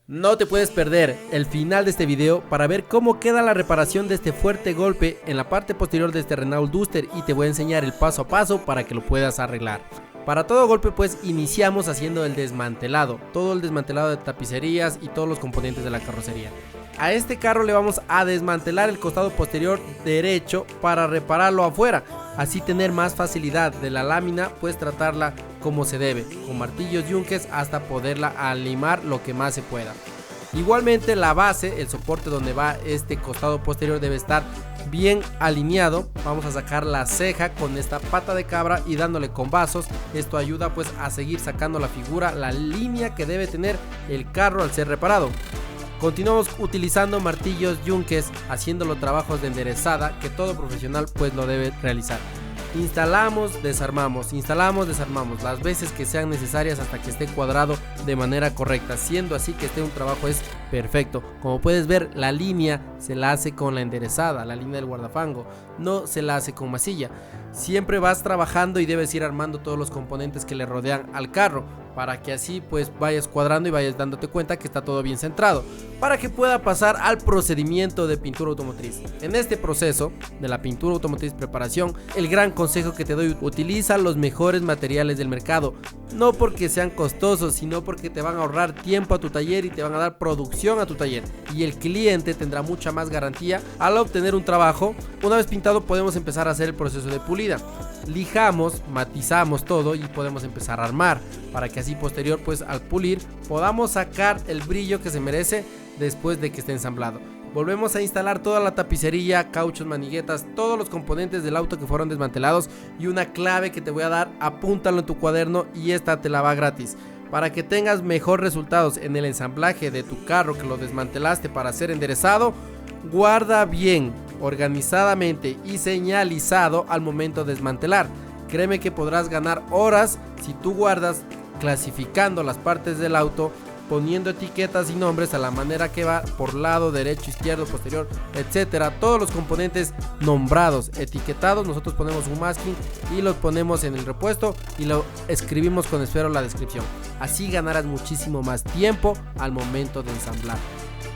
No te puedes perder el final de este video para ver cómo queda la reparación de este fuerte golpe en la parte posterior de este Renault Duster, y te voy a enseñar el paso a paso para que lo puedas arreglar. Para todo golpe pues iniciamos haciendo el desmantelado, todo el desmantelado de tapicerías y todos los componentes de la carrocería. A este carro le vamos a desmantelar el costado posterior derecho para repararlo afuera, así tener más facilidad de la lámina, pues tratarla como se debe, con martillos yunques hasta poderla alimar lo que más se pueda. Igualmente la base, el soporte donde va este costado posterior debe estar bien alineado. Vamos a sacar la ceja con esta pata de cabra y dándole con vasos. Esto ayuda pues a seguir sacando la figura, la línea que debe tener el carro al ser reparado. Continuamos utilizando martillos yunques, haciendo los trabajos de enderezada que todo profesional pues lo debe realizar. Instalamos, desarmamos las veces que sean necesarias hasta que esté cuadrado de manera correcta, siendo así que este un trabajo es perfecto. Como puedes ver, la línea se la hace con la enderezada, la línea del guardafango, no se la hace con masilla. Siempre vas trabajando y debes ir armando todos los componentes que le rodean al carro, para que así pues vayas cuadrando y vayas dándote cuenta que está todo bien centrado, para que pueda pasar al procedimiento de pintura automotriz. En este proceso de la pintura automotriz preparación, el gran consejo que te doy: utiliza los mejores materiales del mercado, no porque sean costosos, sino porque te van a ahorrar tiempo a tu taller y te van a dar producción a tu taller, y el cliente tendrá mucha más garantía al obtener un trabajo. Una vez pintado podemos empezar a hacer el proceso de pulida, lijamos, matizamos todo y podemos empezar a armar, para que así posterior pues al pulir podamos sacar el brillo que se merece después de que esté ensamblado. Volvemos a instalar toda la tapicería, cauchos, maniguetas, todos los componentes del auto que fueron desmantelados, y una clave que te voy a dar, apúntalo en tu cuaderno y esta te la va gratis. Para que tengas mejor resultados en el ensamblaje de tu carro que lo desmantelaste para ser enderezado, guarda bien, organizadamente y señalizado al momento de desmantelar. Créeme que podrás ganar horas si tú guardas clasificando las partes del auto, poniendo etiquetas y nombres a la manera que va por lado, derecho, izquierdo, posterior, etcétera. Todos los componentes nombrados, etiquetados, nosotros ponemos un masking y los ponemos en el repuesto y lo escribimos con esfero la descripción. Así ganarás muchísimo más tiempo al momento de ensamblar.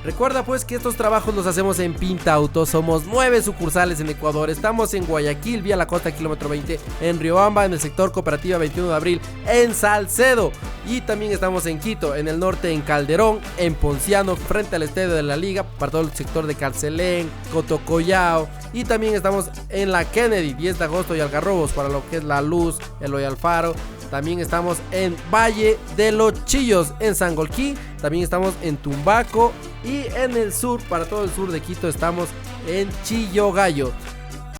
Recuerda pues que estos trabajos los hacemos en Pinta Auto. Somos 9 sucursales en Ecuador. Estamos en Guayaquil, vía la costa kilómetro 20, en Riobamba, en el sector Cooperativa 21 de Abril, en Salcedo, y también estamos en Quito, en el norte en Calderón, en Ponciano, frente al estadio de la Liga, para todo el sector de Carcelén, Cotocollao, y también estamos en la Kennedy, 10 de agosto y Algarrobos, para lo que es La Luz, Eloy Alfaro. También estamos en Valle de los Chillos, en Sangolquí. También estamos en Tumbaco, y en el sur, para todo el sur de Quito, estamos en Chillogallo.